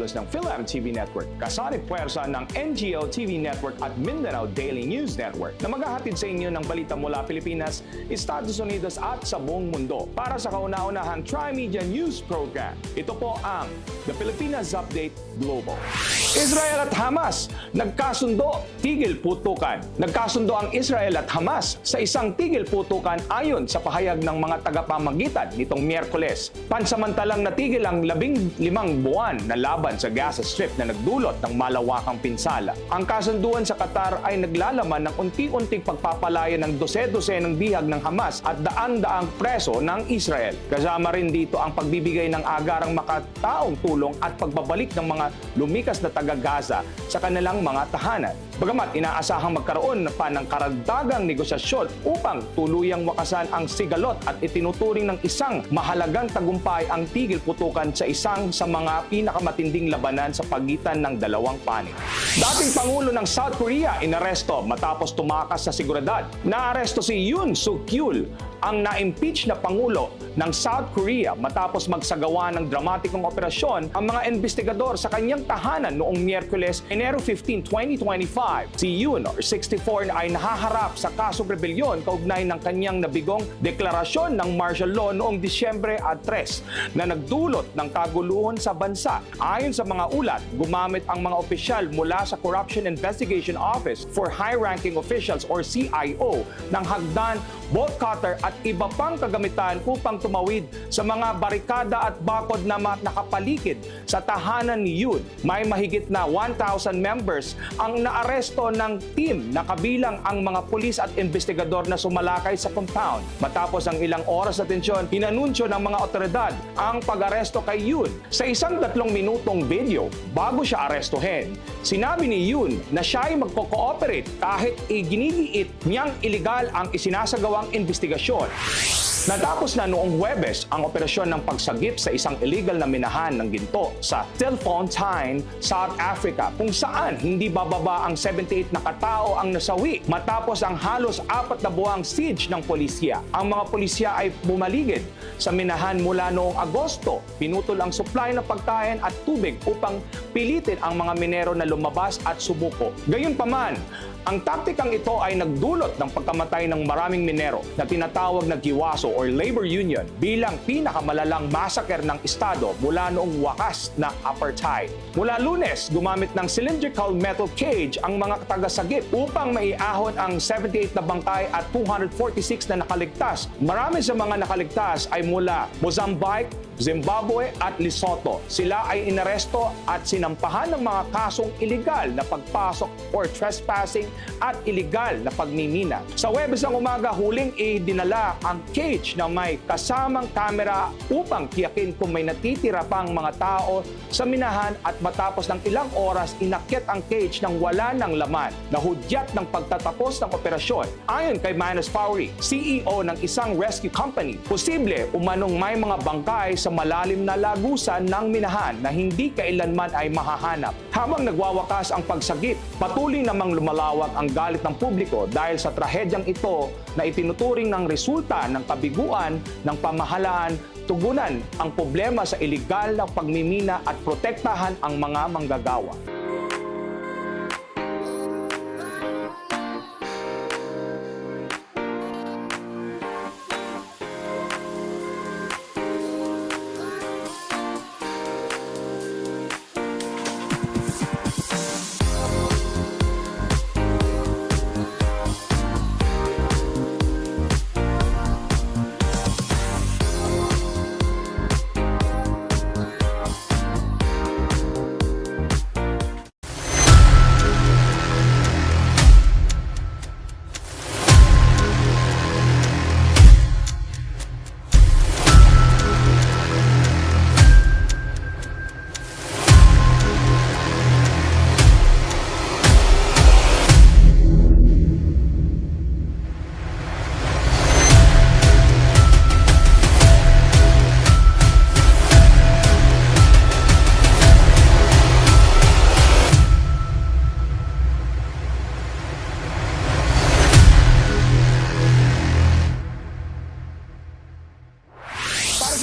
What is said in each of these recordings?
kilos ng Philam TV Network, kasanib puwersa ng NGO TV Network at Mindanao Daily News Network na maghahatid sa inyo ng balita mula Pilipinas, Estados Unidos at sa buong mundo para sa kauna-unahang Tri-Media News Program. Ito po ang The Pilipinas Update Global. Israel at Hamas nagkasundo, tigil putukan. Nagkasundo ang Israel at Hamas sa isang tigil putukan ayon sa pahayag ng mga tagapamagitan nitong Miyerkules. Pansamantalang natigil ang 15 buwan na laban sa Gaza Strip na nagdulot ng malawakang pinsala. Ang kasunduan sa Qatar ay naglalaman ng unti-unting pagpapalaya ng dose-dose ng bihag ng Hamas at daan-daang preso ng Israel. Kasama rin dito ang pagbibigay ng agarang makataong tulong at pagbabalik ng mga lumikas na taga-Gaza sa kanilang mga tahanan. Bagamat inaasahang magkaroon pa ng karagdagang negosasyon upang tuluyang wakasan ang sigalot at itinuturing ng isang mahalagang tagumpay ang tigil putukan sa isang sa mga pinakamatinding labanan sa pagitan ng dalawang panig. Dating Pangulo ng South Korea inaresto matapos tumakas sa seguridad. Naaresto si Yoon Suk-yeol, ang na-impeach na Pangulo ng South Korea matapos magsagawa ng dramatikong operasyon ang mga investigador sa kanyang tahanan noong Miyerkules, Enero 15, 2025. Si Yoon, 64, ay nahaharap sa kasong rebelyon kaugnay ng kanyang nabigong deklarasyon ng martial law noong Disyembre 3 na nagdulot ng kaguluhan sa bansa. Ayon sa mga ulat, gumamit ang mga opisyal mula sa Corruption Investigation Office for High-Ranking Officials or CIO ng hagdan, bolt cutter at iba pang kagamitan upang tumawid sa mga barikada at bakod na nakapaligid sa tahanan ni Yoon. May mahigit na 1,000 members ang naaresto ng team na kabilang ang mga pulis at investigador na sumalakay sa compound. Matapos ang ilang oras na tensyon, inanunsyo ng mga otoridad ang pag-aresto kay Yoon. Sa isang 3 minutong video, bago siya arestuhin, sinabi ni Yoon na siya ay magko-cooperate kahit iginigiit niyang iligal ang isinasagawang investigasyon. Natapos na noong Huwebes ang operasyon ng pagsagip sa isang illegal na minahan ng ginto sa Stilfontein, South Africa, kung saan hindi bababa ang 78 na katao ang nasawi matapos ang halos 4 na buwang siege ng pulisya. Ang mga pulisya ay bumaligid sa minahan mula noong Agosto. Pinutol ang supply ng pagkain at tubig upang pilitin ang mga minero na lumabas at sumuko. Gayunpaman, ang taktikang ito ay nagdulot ng pagkamatay ng maraming minero na tinatawag na Giwaso or Labor Union bilang pinakamalalang massacre ng Estado mula noong wakas na apartheid. Mula Lunes, gumamit ng cylindrical metal cage ang mga tagasagip upang maiahon ang 78 na bangkay at 246 na nakaligtas. Marami sa mga nakaligtas ay mula Mozambique, Zimbabwe at Lesotho. Sila ay inaresto at sinampahan ng mga kasong iligal na pagpasok or trespassing at iligal na pagmimina. Sa Huwebes ng umaga, huling idinala ang cage na may kasamang kamera upang tiyakin kung may natitira pang mga tao sa minahan at matapos ng ilang oras, inakyat ang cage nang wala ng laman na hudyat ng pagtatapos ng operasyon. Ayon kay Manus Fowry, CEO ng isang rescue company, posible umanong may mga bangkay sa malalim na lagusan ng minahan na hindi kailanman ay mahahanap. Habang nagwawakas ang pagsagip, patuloy namang lumalawak ang galit ng publiko dahil sa trahedyang ito na itinuturing ng resulta ng kabiguan ng pamahalaan, tugunan ang problema sa iligal na pagmimina at protektahan ang mga manggagawa.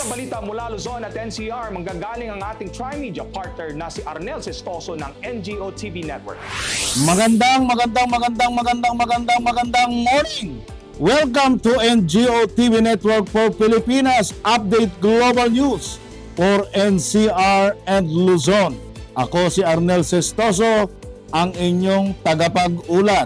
mga balita mula Luzon at NCR, manggagaling ang ating Tri-Media partner na si Arnel Sestoso ng NGO TV Network. Magandang morning! Welcome to NGO TV Network for Pilipinas Update Global News for NCR and Luzon. Ako si Arnel Sestoso, ang inyong tagapag-ulat.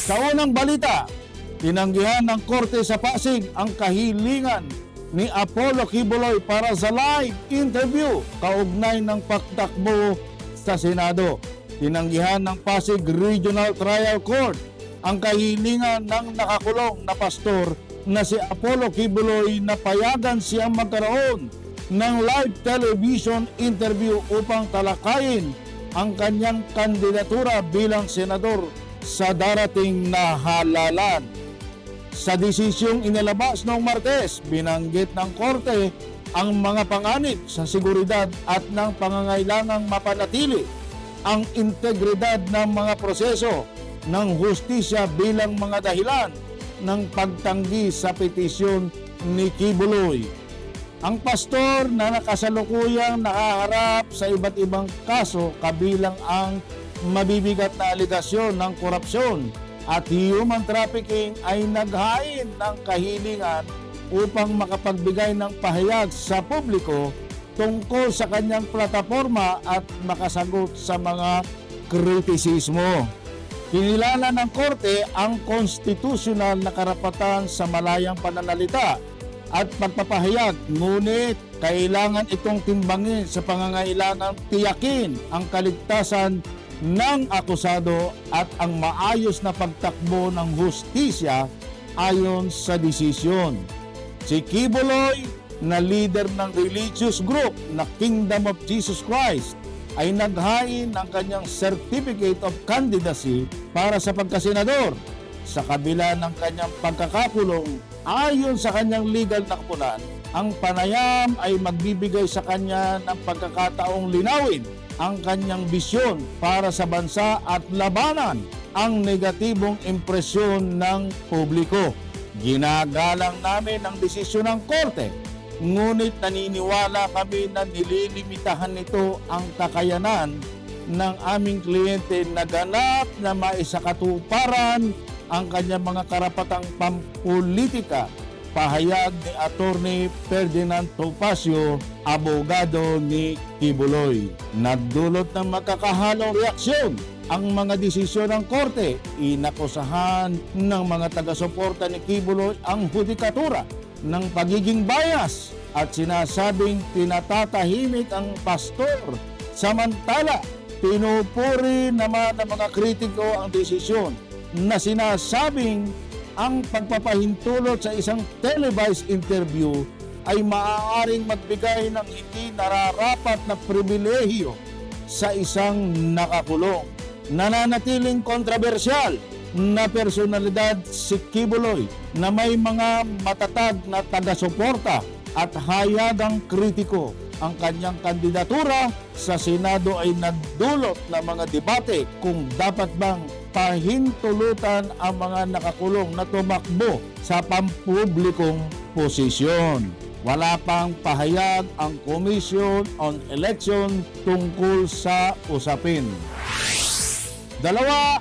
Sa unang balita, tinanggihan ng Korte sa Pasig ang kahilingan ni Apollo Quiboloy para sa live interview kaugnay ng pagtakbo sa Senado. Tinanggihan ng Pasig Regional Trial Court ang kahilingan ng nakakulong na pastor na si Apollo Quiboloy na payagan siyang magkaroon ng live television interview upang talakayin ang kanyang kandidatura bilang senador sa darating na halalan. Sa desisyong inilabas noong Martes, binanggit ng Korte ang mga panganib sa seguridad at ng pangangailangang mapanatili ang integridad ng mga proseso ng hustisya bilang mga dahilan ng pagtanggi sa petisyon ni Quiboloy. Ang pastor na nakasalukuyang nakaharap sa iba't ibang kaso kabilang ang mabibigat na aligasyon ng korupsyon at human trafficking ay naghain ng kahilingan upang makapagbigay ng pahayag sa publiko tungkol sa kanyang plataporma at makasagot sa mga kritisismo. Kinilala ng Korte ang konstitusyonal na karapatan sa malayang pananalita at pagpapahayag, ngunit kailangan itong timbangin sa pangangailangang tiyakin ang kaligtasan ng akusado at ang maayos na pagtakbo ng hustisya ayon sa desisyon. Si Quiboloy na leader ng religious group na Kingdom of Jesus Christ ay naghain ng kanyang Certificate of Candidacy para sa pagkasenador sa kabila ng kanyang pagkakakulong. Ayon sa kanyang legal na kapunan, ang panayam ay magbibigay sa kanya ng pagkakataong linawin ang kanyang bisyon para sa bansa at labanan ang negatibong impresyon ng publiko. Ginagalang namin ang desisyon ng Korte, ngunit naniniwala kami na nililimitahan nito ang kakayanan ng aming kliyente na ganap na maisakatuparan ang kanyang mga karapatang pampolitika. Pahayag ni Attorney Ferdinand Topacio, abogado ni Quiboloy. Nagdulot ng magkakahalong reaksyon ang mga desisyon ng Korte. Inakusahan ng mga taga-suporta ni Quiboloy ang hudikatura ng pagiging bias at sinasabing pinatatahimik ang pastor. Samantala, pinupuri naman ng mga kritiko ang desisyon na sinasabing ang pagpapahintulot sa isang televised interview ay maaaring magbigay ng hindi nararapat na pribilehiyo sa isang nakakulong. Nananatiling kontrobersyal na personalidad si Quiboloy na may mga matatag na taga-suporta at hayagang kritiko. Ang kanyang kandidatura sa Senado ay nagdulot ng mga debate kung dapat bang pahintulutan ang mga nakakulong na tumakbo sa pampublikong posisyon. Wala pang pahayag ang Commission on Election tungkol sa usapin. 2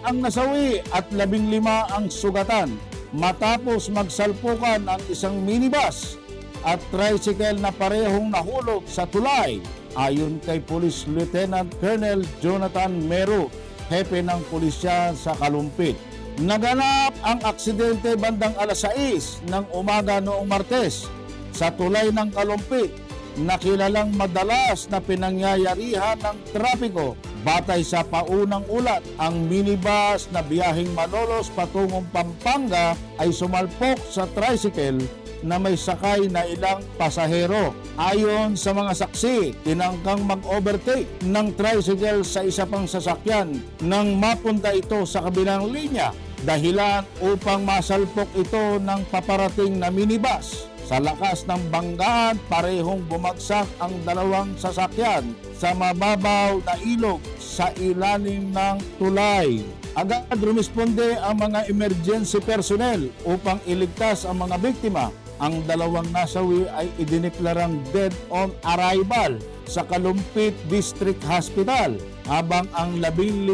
ang nasawi at 15 ang sugatan matapos magsalpukan ang isang minibus at tricycle na parehong nahulog sa tulay, ayon kay Police Lieutenant Colonel Jonathan Mero, hepe ng pulisya sa Kalumpit. Naganap ang aksidente bandang alas 6 ng umaga noong Martes sa tulay ng Kalumpit na kilalang madalas na pinangyayarihan ng trapiko. Batay sa paunang ulat, ang minibus na biyaheng Malolos patungong Pampanga ay sumalpok sa tricycle na may sakay na ilang pasahero. Ayon sa mga saksi, tinangkang mag-overtake ng tricycle sa isa pang sasakyan nang mapunta ito sa kabilang linya, dahilan upang masalpok ito ng paparating na minibus. Sa lakas ng banggaan, parehong bumagsak ang dalawang sasakyan sa mababaw na ilog sa ilalim ng tulay. Agad rumisponde ang mga emergency personnel upang iligtas ang mga biktima Ang dalawang nasawi ay idineklarang dead on arrival sa Kalumpit District Hospital, habang ang 15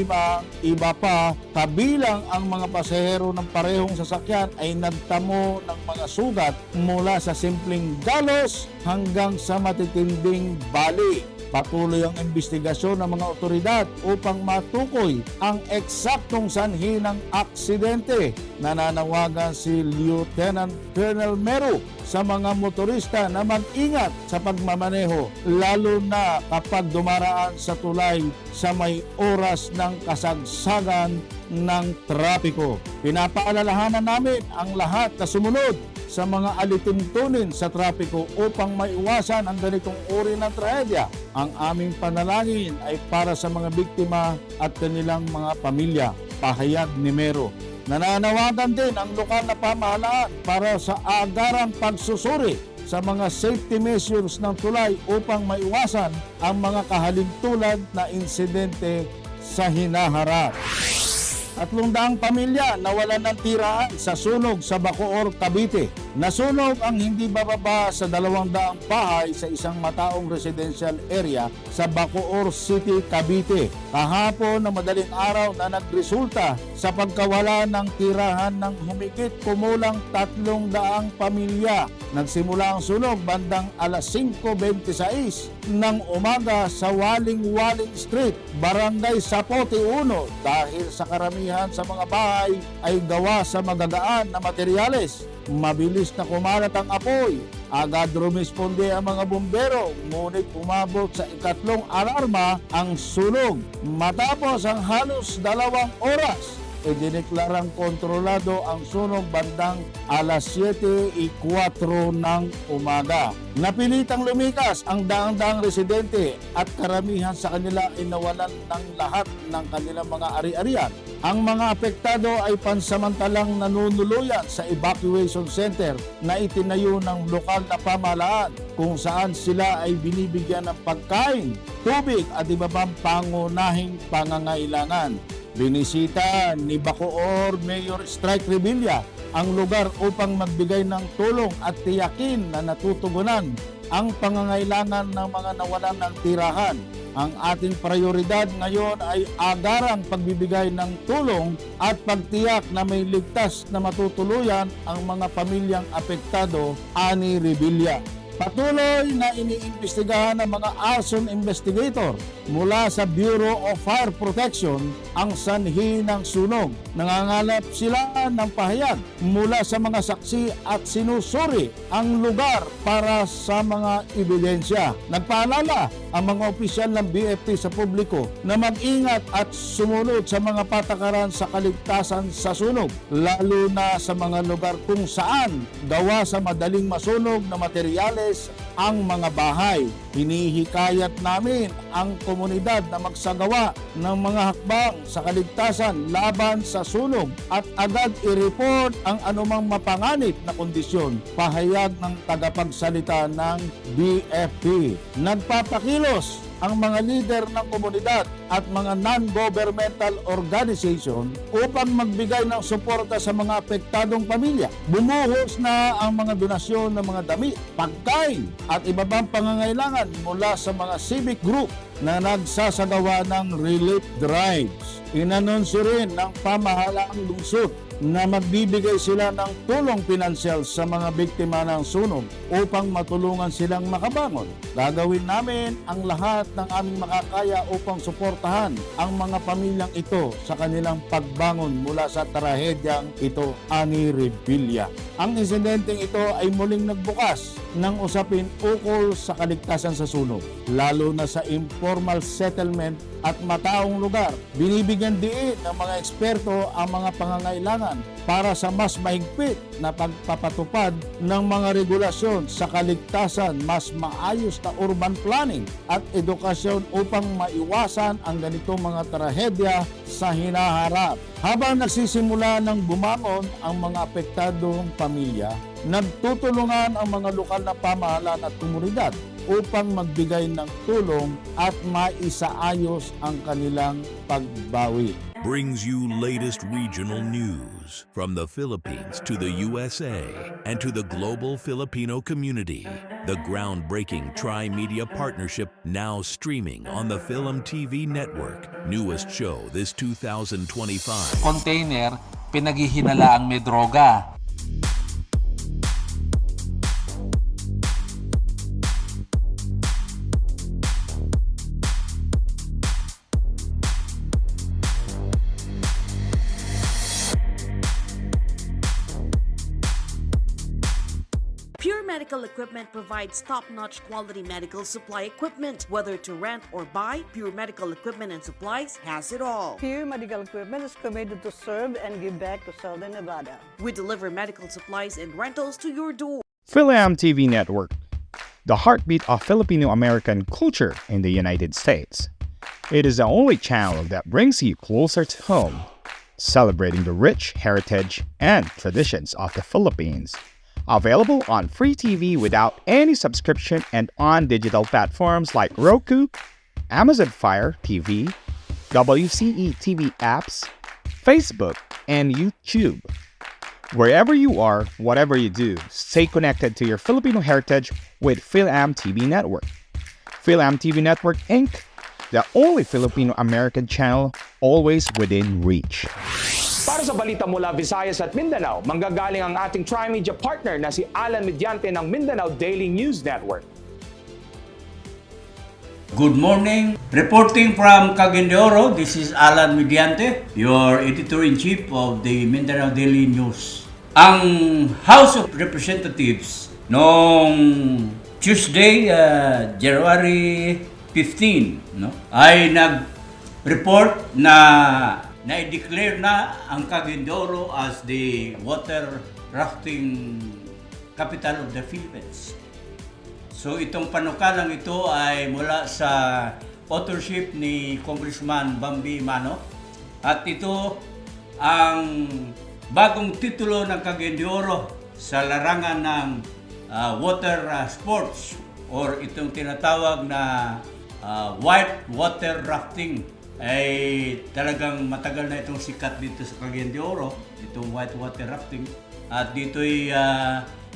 iba pa kabilang ang mga pasahero ng parehong sasakyan ay nagtamo ng mga sugat mula sa simpleng galos hanggang sa matitinding bali. Patuloy ang investigasyon ng mga otoridad upang matukoy ang eksaktong sanhi ng aksidente. Nananawagan si Lieutenant Colonel Meru sa mga motorista na mag-ingat sa pagmamaneho, lalo na kapag dumaraan sa tulay sa may oras ng kasagsagan ng trapiko. Pinapaalalahanan namin ang lahat na sumunod sa mga alituntunin sa trapiko upang maiwasan ang ganitong uri ng trahedya. Ang aming panalangin ay para sa mga biktima at kanilang mga pamilya. Pahayag ni Mero. Nananawagan din ang lokal na pamahalaan para sa agarang pagsusuri sa mga safety measures ng tulay upang maiwasan ang mga kahalintulad na insidente sa hinaharap. 300 pamilya nawalan ng tirahan sa sunog sa Bacoor, Cavite. Nasunog ang hindi bababa sa 200 bahay sa isang mataong residential area sa Bacoor City, Cavite. Kahapon na madaling araw na nagresulta sa pagkawala ng tirahan ng humigit kumulang 300 pamilya. Nagsimula ang sunog bandang alas 5:26 ng umaga sa Waling-Waling Street, Barangay Sapote 1, dahil sa karamihan sa mga bahay ay gawa sa magagaan na materyales. Mabilis na kumalat ang apoy. Agad rumisponde ang mga bumbero, ngunit umabot sa ikatlong alarma ang sunog. Matapos ang halos 2 oras, idineklarang kontrolado ang sunog bandang alas 7:04 ng umaga. Napilitang lumikas ang daang-daang residente at karamihan sa kanila ay nawalan ng lahat ng kanilang mga ari-arian. Ang mga apektado ay pansamantalang nanunuluyan sa evacuation center na itinayo ng lokal na pamahalaan, kung saan sila ay binibigyan ng pagkain, tubig at iba pang pangunahing pangangailangan. Binisita ni Bacoor Mayor Strike Revilla ang lugar upang magbigay ng tulong at tiyakin na natutugunan ang pangangailangan ng mga nawalan ng tirahan. Ang ating prioridad ngayon ay agarang pagbibigay ng tulong at pagtiyak na may ligtas na matutuluyan ang mga pamilyang apektado, ani Revilla. Patuloy na iniimbestigahan ng mga arson investigator mula sa Bureau of Fire Protection ang sanhi ng sunog. Nangangalap sila ng pahayag mula sa mga saksi at sinusuri ang lugar para sa mga ebidensya. Nagpaalala ang mga opisyal ng BFP sa publiko na mag-ingat at sumunod sa mga patakaran sa kaligtasan sa sunog, lalo na sa mga lugar kung saan gawa sa madaling masunog na materyales ang mga bahay. Hinihikayat namin ang komunidad na magsagawa ng mga hakbang sa kaligtasan laban sa sunog at agad i-report ang anumang mapanganib na kondisyon. Pahayag ng tagapagsalita ng BFP. Nagpapakilos ang mga lider ng komunidad at mga non-governmental organization upang magbigay ng suporta sa mga apektadong pamilya. Bumuhos na ang mga donasyon ng mga damit, pagkain at iba pang pangangailangan mula sa mga civic group na nagsasagawa ng relief drives. Inanunsyo rin ng pamahalaang lungsod na magbibigay sila ng tulong pinansyal sa mga biktima ng sunog upang matulungan silang makabangon. Gagawin namin ang lahat ng aming makakaya upang suportahan ang mga pamilyang ito sa kanilang pagbangon mula sa trahedyang ito, ani Revilla. Ang insidenteng ito ay muling nagbukas ng usapin ukol sa kaligtasan sa sunog, lalo na sa informal settlement at mataong lugar. Binibigyan diin ng mga eksperto ang mga pangangailangan para sa mas mahigpit na pagpapatupad ng mga regulasyon sa kaligtasan, mas maayos na urban planning at edukasyon upang maiwasan ang ganitong mga trahedya sa hinaharap. Habang nagsisimula ng bumangon ang mga apektadong pamilya, nagtutulungan ang mga lokal na pamahalaan at komunidad upang magbigay ng tulong at maisaayos ang kanilang pagbawi. Brings you latest regional news. news from the Philippines to the USA and to the global Filipino community. The groundbreaking Tri-Media Partnership now streaming on the Film TV Network. Newest show this 2025. Container, pinaghihinalaang may droga. Pure Medical Equipment provides top-notch quality medical supply equipment. Whether to rent or buy, Pure Medical Equipment and Supplies has it all. Pure Medical Equipment is committed to serve and give back to Southern Nevada. We deliver medical supplies and rentals to your door. Philam TV Network, the heartbeat of Filipino-American culture in the United States. It is the only channel that brings you closer to home, celebrating the rich heritage and traditions of the Philippines. Available on free TV without any subscription and on digital platforms like Roku, Amazon Fire TV, WCE TV apps, Facebook, and YouTube. Wherever you are, whatever you do, stay connected to your Filipino heritage with Philam TV Network. Philam TV Network Inc., the only Filipino-American channel always within reach. Para sa balita mula Visayas at Mindanao, manggagaling ang ating Tri-Media partner na si Alan Mediante ng Mindanao Daily News Network. Good morning. Reporting from Cagayan de Oro, this is Alan Mediante, your Editor-in-Chief of the Mindanao Daily News. Ang House of Representatives noong Tuesday, January 15, ay nag-report na na-declare na ang Cagayan de Oro as the water rafting capital of the Philippines. So itong panukalang ito ay mula sa authorship ni Congressman Bambi Mano at ito ang bagong titulo ng Cagayan de Oro sa larangan ng water sports or itong tinatawag na white water rafting. Ay talagang matagal na itong sikat dito sa Cagayan de Oro, itong white water rafting. At dito'y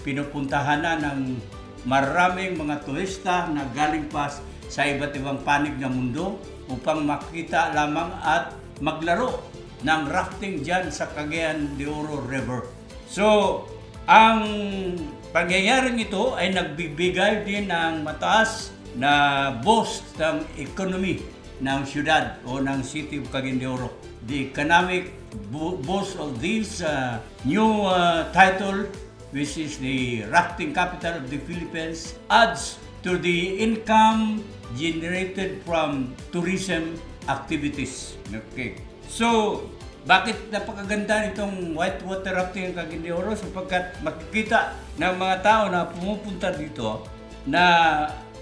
pinupuntahan na ng maraming mga turista na galing pa sa iba't ibang panig ng mundo upang makita lamang at maglaro ng rafting dyan sa Cagayan de Oro River. So, ang pangyayaring ito ay nagbibigay din ng mataas na boost ng economy ng siyudad o ng city of Cagayan de Oro. The economic boost of this new title, which is the rafting capital of the Philippines, adds to the income generated from tourism activities. Okay. So, bakit napakaganda nitong white water rafting ng Cagayan de Oro? Sapagkat makikita ng mga tao na pumupunta dito na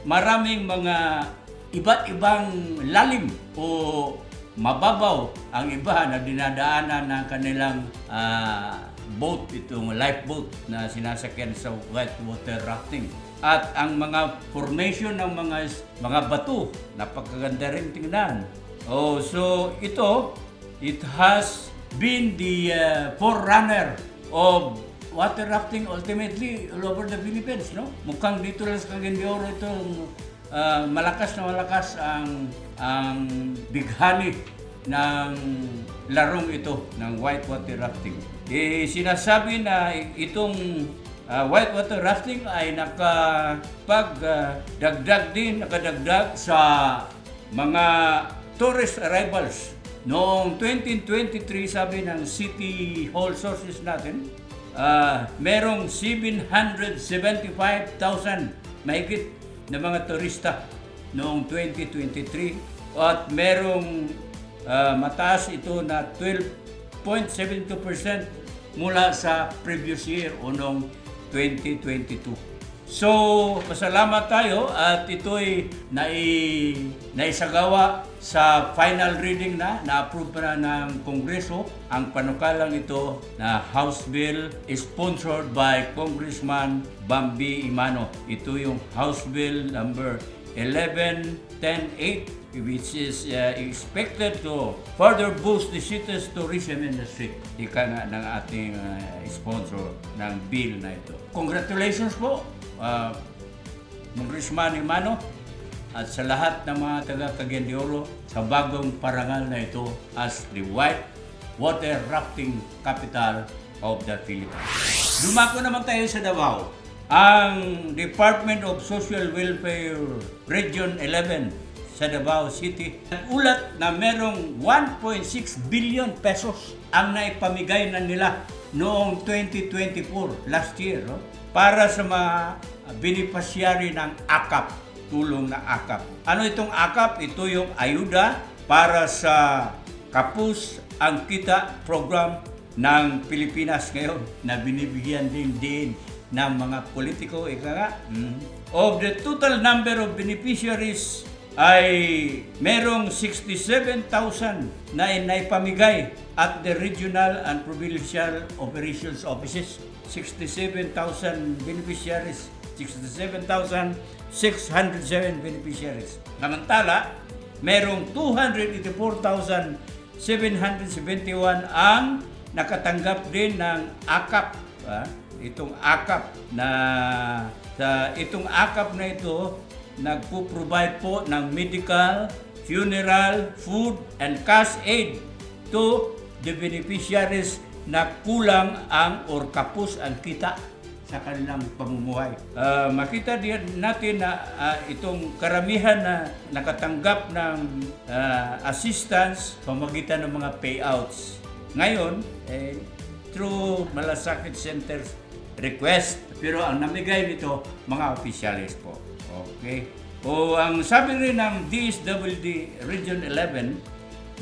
maraming mga iba't ibang lalim o mababaw ang iba na dinadaanan ng kanilang boat, itong lifeboat na sinasakyan sa white water rafting. At ang mga formation ng mga bato, napakaganda rin tingnan. Oh, so it has been the forerunner of water rafting ultimately all over the Philippines, no? Mukhang dito lang sa Cagayan de Oro itong malakas ang bighani ng larong ito ng white water rafting. Sinasabi na itong white water rafting ay nakadagdag sa mga tourist arrivals. Noong 2023, sabi ng City Hall sources natin, merong 775,000 mahigit na mga turista noong 2023 at merong mataas ito na 12.72% mula sa previous year o noong 2022. So, pasalamat tayo at ito'y naisagawa sa final reading na-approve na ng Kongreso ang panukalang ito na House Bill sponsored by Congressman Bambi Imano. Ito yung House Bill number 11-10-8, which is expected to further boost the city's tourism industry. Ika nga ng ating sponsor ng bill na ito. Congratulations po, Congressman Imano, at sa lahat ng mga taga Cagayan de Oro sa bagong parangal na ito as the white water rafting capital of the Philippines. Dumako naman tayo sa Davao. Ang Department of Social Welfare Region 11 sa Davao City ulat na merong 1.6 billion pesos ang naipamigay na nila noong 2024, last year, no? Para sa mga beneficiary ng AKAP, tulong na AKAP. Ano itong AKAP? Ito yung ayuda para sa Kapus ang Kita program ng Pilipinas ngayon na binibigyan din ng mga politiko. Of the total number of beneficiaries ay merong 67,000 na naipamigay at the regional and provincial operations offices. 67,000 beneficiaries, 67,607 beneficiaries. Samantala, merong 284,771 ang nakatanggap din ng AKAP. Itong AKAP na ito nagpo-provide po ng medical, funeral, food, and cash aid to the beneficiaries na kulang ang or kapos ang kita sa kanilang pamumuhay. Makita din natin na itong karamihan na nakatanggap ng assistance pamagitan ng mga payouts. Ngayon, through Malasakit Center's request, pero ang namigay nito, mga opisyalis po. Okay? O ang sabi rin ng DSWD Region 11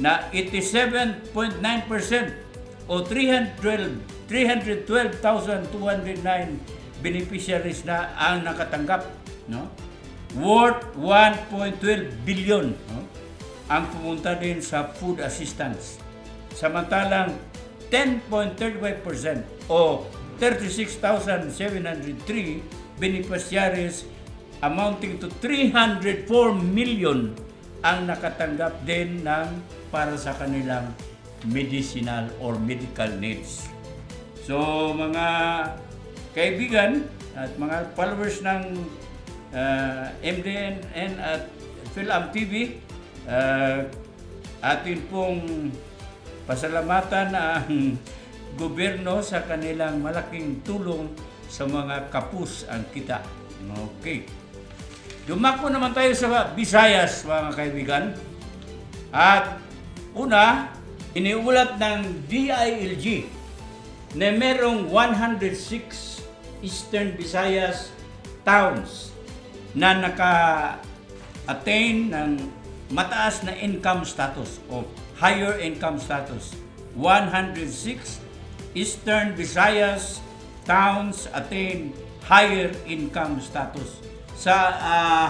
na 87.9% o 312,209 beneficiaries na ang nakatanggap, no? Worth 1.12 billion, no? Ang pumunta din sa food assistance. Samantalang 10.35% o 36,703 beneficiaries amounting to 304 million ang nakatanggap din ng para sa kanilang medicinal or medical needs. So mga kaibigan at mga followers ng MDNN at Philam TV, atin pong pasalamatan ang gobyerno sa kanilang malaking tulong sa mga kapus ang kita. Okay. Dumako naman tayo sa Visayas, mga kaibigan. At una, iniulat ng DILG na merong 106 Eastern Visayas towns na naka-attain ng mataas na income status o higher income status. 106 Eastern Visayas towns attain higher income status. Sa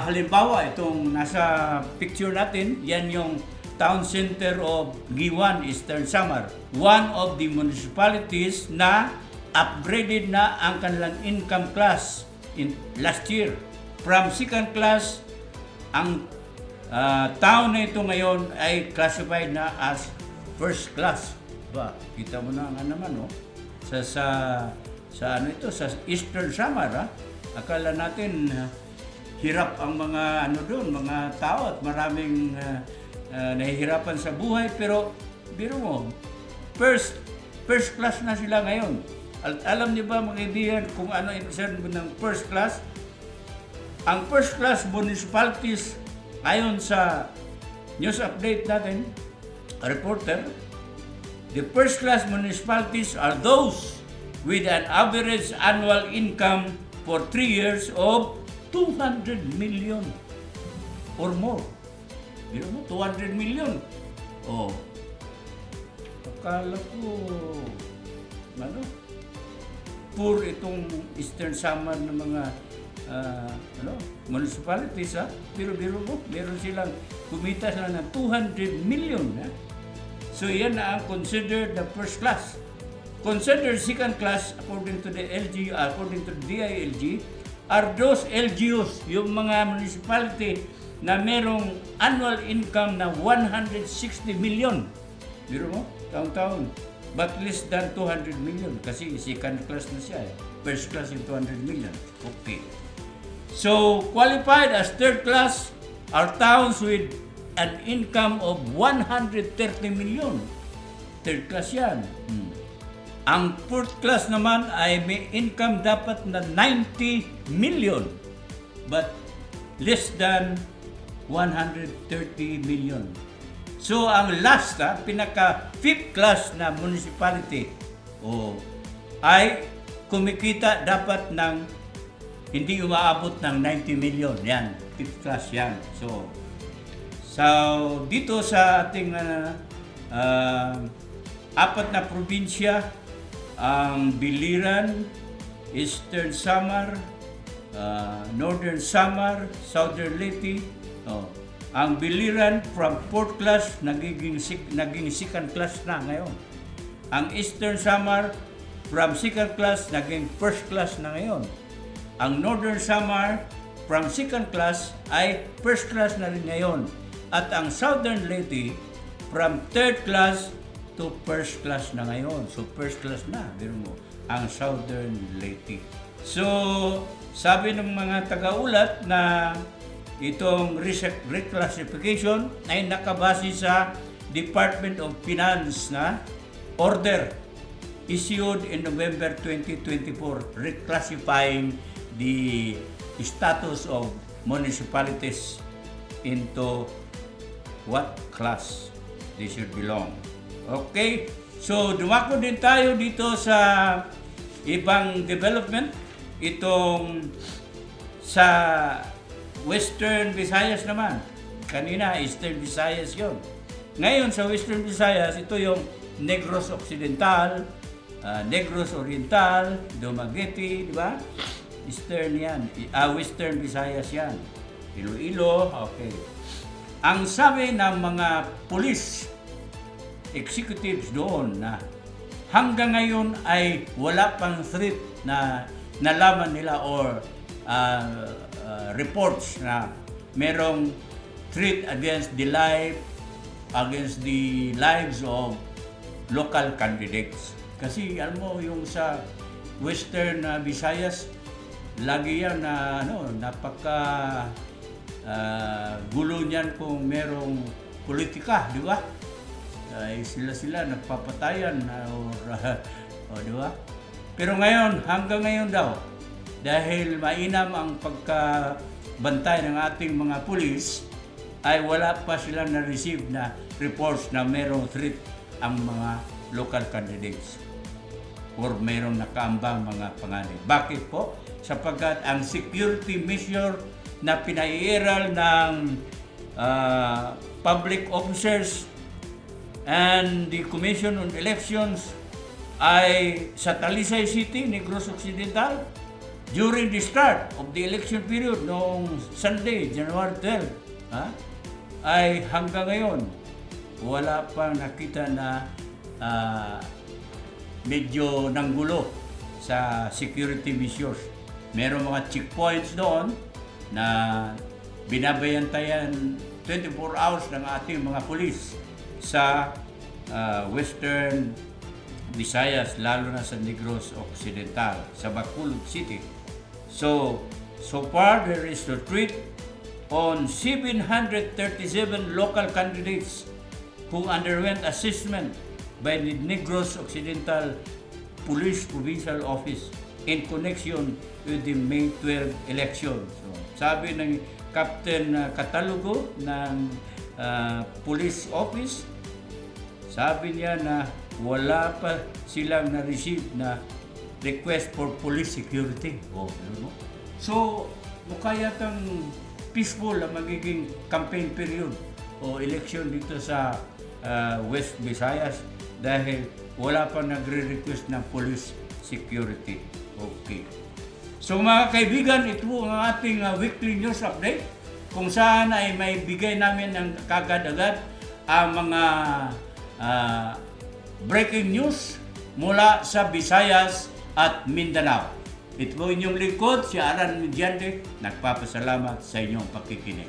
halimbawa, itong nasa picture natin, yan yung Town Center of Giwan, Eastern Samar. One of the municipalities na upgraded na ang kanilang income class in last year. From second class, ang town na ito ngayon ay classified na as first class. Ba, kita mo na nga naman, no? Sa Eastern Samar, akala natin hirap ang mga mga tao at maraming nahihirapan sa buhay, pero biro mo, first class na sila ngayon. Alam niyo ba, mga kaibigan, kung ano ibig sabihin ng first class? Ang first class municipalities, ayon sa news update natin, reporter, the first class municipalities are those with an average annual income for 3 years of 200 million or more. Biro mo, 200 million. Oh. Akala ko, poor itong Eastern Samar na mga municipalities, Biro mo, meron silang kumita sila ng 200 million. So yan na ang considered the first class. Considered second class according to the DILG are those LGUs, yung mga municipality na merong annual income na 160 million. Biro mo, taon-taon. But less than 200 million kasi second class na siya. First class yung 200 million. Okay. So, qualified as third class are towns with an income of 130 million. Third class yan. Ang fourth class naman ay may income dapat na 90 million. But less than 130 million. So, ang last, pinaka fifth class na municipality ay kumikita dapat ng hindi umaabot ng 90 million. Yan, fifth class yan. So dito sa ating apat na probinsya, ang Biliran, Eastern Samar, Northern Samar, Southern Leyte. Ang Biliran from 4th class naging second class na ngayon. Ang Eastern Samar from 2nd class naging 1st class na ngayon. Ang Northern Samar from 2nd class ay 1st class na rin ngayon. At ang Southern Leyte from 3rd class to 1st class na ngayon. So 1st class na, biro mo, ang Southern Leyte. So sabi ng mga taga-ulat na itong reclassification ay nakabase sa Department of Finance na order issued in November 2024 reclassifying the status of municipalities into what class they should belong. Okay? So, dumako din tayo dito sa ibang development. Itong sa Western Visayas naman. Kanina, Eastern Visayas yon. Ngayon, sa Western Visayas, ito yung Negros Occidental, Negros Oriental, Dumaguete, di ba? Eastern yan. Western Visayas yan. Iloilo, okay. Ang sabi ng mga police executives doon na hanggang ngayon ay wala pang threat na nalaman nila or reports na merong threat against the lives of local candidates. Kasi alam mo yung sa Western Visayas, lagi yan na napaka gulo niyan kung merong politika, di ba? Sila nagpapatayan di ba? Pero ngayon, hanggang ngayon daw, dahil mainam ang pagkabantay ng ating mga pulis, ay wala pa silang na-receive na reports na merong threat ang mga local candidates or merong nakaambang mga panganib. Bakit po? Sapagkat ang security measure na pinaiiral ng public officers and the Commission on Elections ay sa Talisay City, Negros Occidental, during the start of the election period noong Sunday, January 12, ay hanggang ngayon, wala pang nakita na medyo nanggulo sa security measures. Meron mga checkpoints doon na binabayantayan 24 hours ng ating mga pulis sa Western Visayas, lalo na sa Negros Occidental, sa Bacolod City. So far there is a threat on 737 local candidates who underwent assessment by the Negros Occidental Police Provincial Office in connection with the May 12 election. So, sabi ng Captain Catalogo ng Police Office, sabi niya na wala pa silang na-receive na request for police security. So, mukha yatang peaceful ang magiging campaign period o election dito sa West Visayas dahil wala pa nagre-request ng police security. Okay. So mga kaibigan, ito ang ating weekly news update kung saan ay may bigay namin ng kagad-agad ang mga breaking news mula sa Visayas at Mindanao. Ito po inyong lingkod, si Alan Mediante, nagpapasalamat sa inyong pakikinig.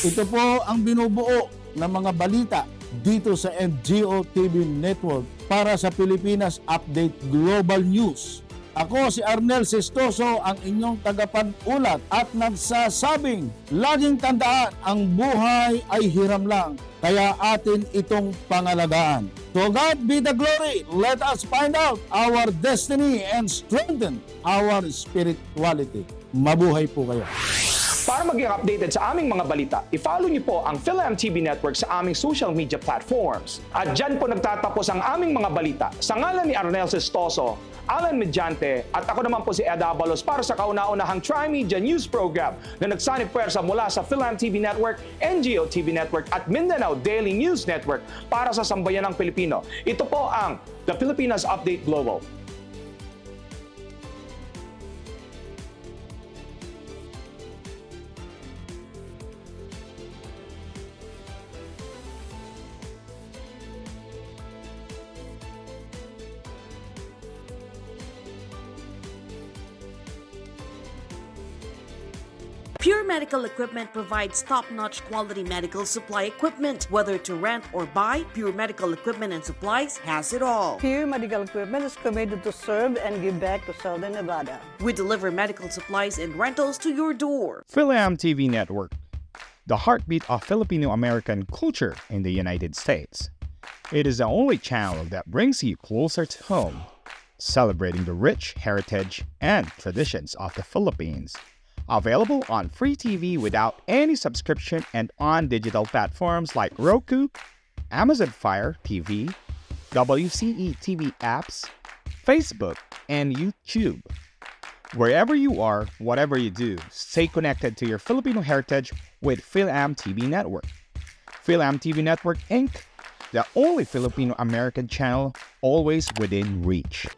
Ito po ang binubuo ng mga balita dito sa NGO TV Network para sa Pilipinas Update Global News. Ako si Arnel Sestoso, ang inyong tagapag-ulat at nagsasabing, laging tandaan, ang buhay ay hiram lang, kaya atin itong pangalagaan. To God be the glory. Let us find out our destiny and strengthen our spirituality. Mabuhay po kayo. Para maging updated sa aming mga balita, i-follow niyo po ang Philam TV Network sa aming social media platforms. At dyan po nagtatapos ang aming mga balita. Sa ngalan ni Arnel Sestoso, Alan Mediante, at ako naman po si Ed Abalos para sa kauna-unahang Tri-Media News Program na nagsanib puwersa mula sa Philam TV Network, NGO TV Network at Mindanao Daily News Network para sa sambayan ng Pilipino. Ito po ang The Filipinas Update Global. Pure Medical Equipment provides top-notch quality medical supply equipment. Whether to rent or buy, Pure Medical Equipment and Supplies has it all. Pure Medical Equipment is committed to serve and give back to Southern Nevada. We deliver medical supplies and rentals to your door. Philam TV Network, the heartbeat of Filipino-American culture in the United States. It is the only channel that brings you closer to home, celebrating the rich heritage and traditions of the Philippines. Available on free TV without any subscription and on digital platforms like Roku, Amazon Fire TV, WCE TV apps, Facebook, and YouTube. Wherever you are, whatever you do, stay connected to your Filipino heritage with Philam TV Network. Philam TV Network Inc., the only Filipino-American channel always within reach.